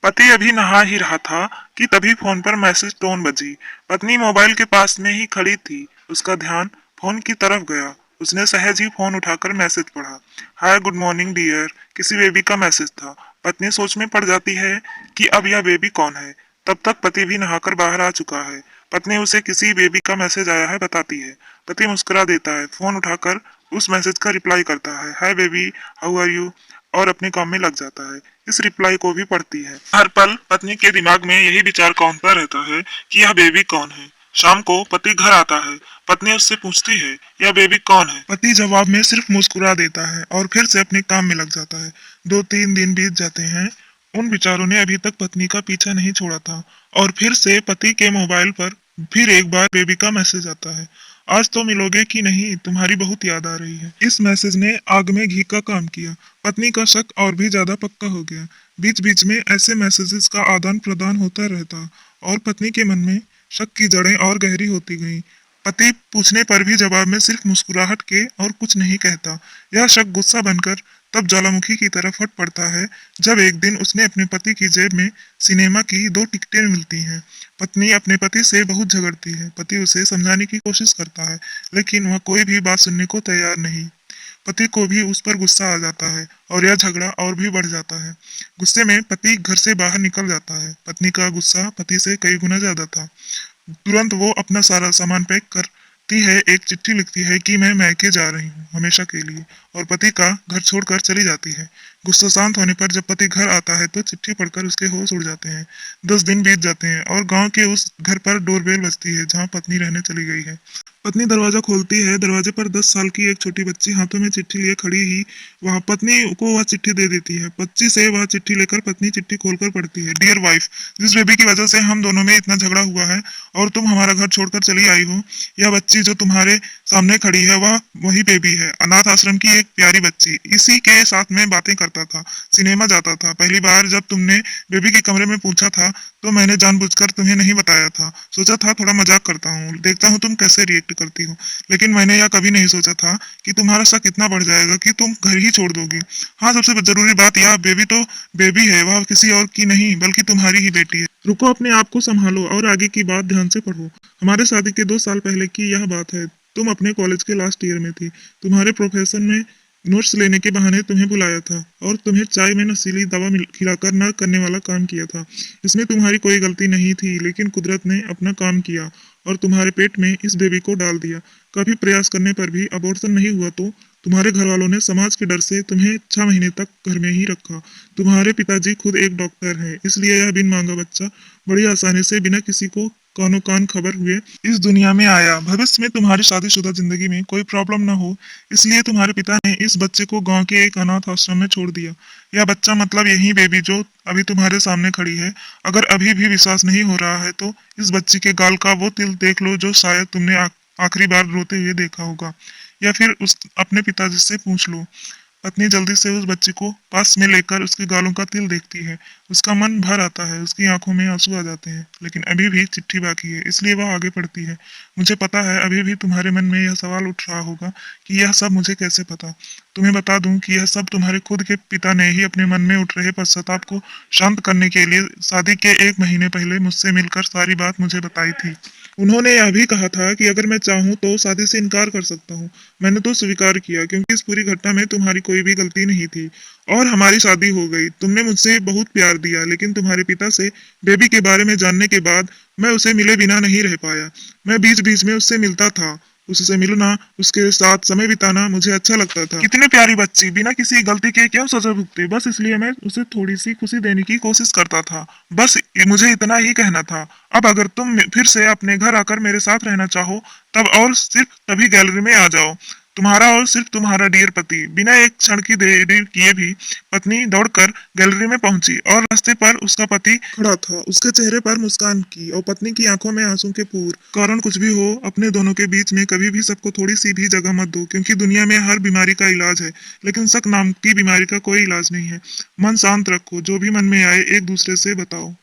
पति अभी नहा ही रहा था कि तभी फोन पर मैसेज टोन बजी। पत्नी मोबाइल के पास में ही खड़ी थी। उसका ध्यान फोन की तरफ गया। उसने सहज ही फोन उठाकर मैसेज पढ़ा। हाय गुड मॉर्निंग डियर, किसी बेबी का मैसेज था। पत्नी सोच में पड़ जाती है कि अब यह बेबी कौन है। तब तक पति भी नहाकर बाहर आ चुका है। पत्नी उसे किसी बेबी का मैसेज आया है बताती है। पति मुस्कुरा देता है, फोन उठाकर उस मैसेज का रिप्लाई करता है, hi baby, how are you, और अपने काम में लग जाता है। इस रिप्लाई को भी पढ़ती है। हर पल पत्नी के दिमाग में यही विचार कौंधता रहता है कि यह बेबी कौन है। शाम को पति घर आता है। पत्नी उससे पूछती है, यह बेबी कौन है। पति जवाब में सिर्फ मुस्कुरा देता है और फिर से अपने काम में लग जाता है। 2-3 दिन बीत जाते हैं। उन विचारों ने अभी तक पत्नी का पीछा नहीं छोड़ा था और फिर से पति के मोबाइल पर फिर एक बार बेबी का मैसेज आता है, आज तो मिलोगे कि नहीं, तुम्हारी बहुत याद आ रही है। इस मैसेज ने आग में घी का काम किया। पत्नी का शक और भी ज्यादा पक्का हो गया। बीच बीच में ऐसे मैसेजेस का आदान प्रदान होता रहता और पत्नी के मन में शक की जड़ें और गहरी होती गईं। पति पूछने पर भी जवाब में सिर्फ मुस्कुराहट के और कुछ नहीं कहता। यह शक गुस्सा बनकर तब ज्वालामुखी की तरफ फट पड़ता है जब एक दिन उसने अपने पति की जेब में सिनेमा की 2 टिकटें मिलती हैं। पत्नी अपने पति से बहुत झगड़ती है। पति उसे समझाने की कोशिश करता है लेकिन वह कोई भी बात सुनने को तैयार नहीं। पति को भी उस पर गुस्सा आ जाता है और यह झगड़ा और भी बढ़ जाता है। गुस्से में पति घर से बाहर निकल जाता है। पत्नी का गुस्सा पति से कई गुना ज्यादा था। तुरंत वो अपना सारा सामान पैक करती है, एक चिट्ठी लिखती है कि मैं मैके जा रही हूँ हमेशा के लिए, और पति का घर छोड़कर चली जाती है। गुस्सा शांत होने पर जब पति घर आता है तो चिट्ठी पढ़कर उसके होश उड़ जाते हैं। 10 दिन बीत जाते हैं और गांव के उस घर पर डोरबेल बजती है जहाँ पत्नी रहने चली गई है। पत्नी दरवाजा खोलती है। दरवाजे पर 10 साल की एक छोटी बच्ची हाथों में चिट्ठी लिए खड़ी ही वहाँ पत्नी को वह चिट्ठी दे देती है। बच्ची से वह चिट्ठी लेकर पत्नी चिट्ठी खोलकर पढ़ती है, डियर वाइफ, जिस बेबी की वजह से हम दोनों में इतना झगड़ा हुआ है और तुम हमारा घर छोड़कर चली आई हो, यह बच्ची जो तुम्हारे सामने खड़ी है वह वही बेबी है, अनाथ आश्रम की एक प्यारी बच्ची। इसी के साथ में बातें करता था, सिनेमा जाता था। पहली बार जब तुमने बेबी के कमरे में पूछा था तो मैंने जानबूझकर तुम्हें नहीं बताया था। सोचा था थोड़ा मजाक करता हूँ, देखता हूँ तुम कैसे रिएक्ट करती हो। लेकिन मैंने यह कभी नहीं सोचा था कि तुम्हारा शक इतना बढ़ जाएगा कि तुम घर ही छोड़ दोगी। हाँ, सबसे जरूरी बात यह, बेबी तो बेबी है, वह किसी और की नहीं बल्कि तुम्हारी ही बेटी है। रुको, अपने आप को संभालो और आगे की बात ध्यान से पढ़ो। हमारे शादी के 2 साल पहले की यह बात है। तुम अपने कॉलेज के लास्ट ईयर में थी। तुम्हारे प्रोफेसर ने नोट्स लेने के बहाने तुम्हें बुलाया था और तुम्हें चाय में नशीली दवा खिलाकर न करने वाला काम किया था। इसमें तुम्हारी कोई गलती नहीं थी, लेकिन कुदरत ने अपना काम किया और तुम्हारे पेट में इस बेबी को डाल दिया। काफी प्रयास करने पर भी अबॉर्शन नहीं हुआ तो तुम्हारे घर वालों ने समाज के डर से तुम्हें 6 महीने तक घर में ही रखा। तुम्हारे पिताजी खुद एक डॉक्टर हैं, इसलिए यह बिन मांगा बच्चा बड़ी आसानी से बिना किसी को कानो कान खबर हुए इस दुनिया में आया। भविष्य में तुम्हारी शादीशुदा जिंदगी में कोई प्रॉब्लम न हो, इसलिए तुम्हारे पिता ने इस बच्चे को गांव के एक अनाथ आश्रम में छोड़ दिया। यह बच्चा मतलब यही बेबी जो अभी तुम्हारे सामने खड़ी है। अगर अभी भी विश्वास नहीं हो रहा है तो इस बच्ची के गाल का वो तिल देख लो जो शायद तुमने आखिरी बार रोते हुए देखा होगा, या फिर उस अपने पिताजी से पूछ लो। पत्नी जल्दी से उस बच्ची को पास में लेकर उसके गालों का तिल देखती है। उसका मन भर आता है, उसकी आंखों में आंसू आ जाते हैं, लेकिन अभी भी चिट्ठी बाकी है, इसलिए वह आगे पढ़ती है। मुझे पता है अभी भी तुम्हारे मन में यह सवाल उठ रहा होगा कि यह सब मुझे कैसे पता। तुम्हें बता दूं कि यह सब तुम्हारे खुद के पिता ने ही अपने मन में उठ रहे पश्चाताप को शांत करने के लिए शादी के 1 महीने पहले मुझसे मिलकर सारी बात मुझे बताई थी। उन्होंने यह भी कहा था कि अगर मैं चाहूँ तो शादी से इनकार कर सकता हूँ। मैंने तो स्वीकार किया क्योंकि इस पूरी घटना में तुम्हारी कोई भी गलती नहीं थी और हमारी शादी हो गई। तुमने मुझसे बहुत प्यार दिया, लेकिन तुम्हारे पिता से बेबी के बारे में जानने के बाद मैं उसे मिले बिना नहीं रह पाया। मैं बीच बीच में उससे मिलता था। उससे मिलना, उसके साथ समय बिताना मुझे अच्छा लगता था। कितनी प्यारी बच्ची, बिना किसी गलती के क्यों सजा भुगती, बस इसलिए मैं उसे थोड़ी सी खुशी देने की कोशिश करता था। बस मुझे इतना ही कहना था। अब अगर तुम फिर से अपने घर आकर मेरे साथ रहना चाहो तब और सिर्फ तभी गैलरी में आ जाओ। तुम्हारा और सिर्फ तुम्हारा डियर पति। बिना एक क्षण की देरी किए भी पत्नी दौड़कर गैलरी में पहुंची और रास्ते पर उसका पति खड़ा था। उसके चेहरे पर मुस्कान की और पत्नी की आंखों में आंसू के पूर। कारण कुछ भी हो, अपने दोनों के बीच में कभी भी सबको थोड़ी सी भी जगह मत दो, क्योंकि दुनिया में हर बीमारी का इलाज है, लेकिन शक नाम की बीमारी का कोई इलाज नहीं है। मन शांत रखो, जो भी मन में आए एक दूसरे से बताओ।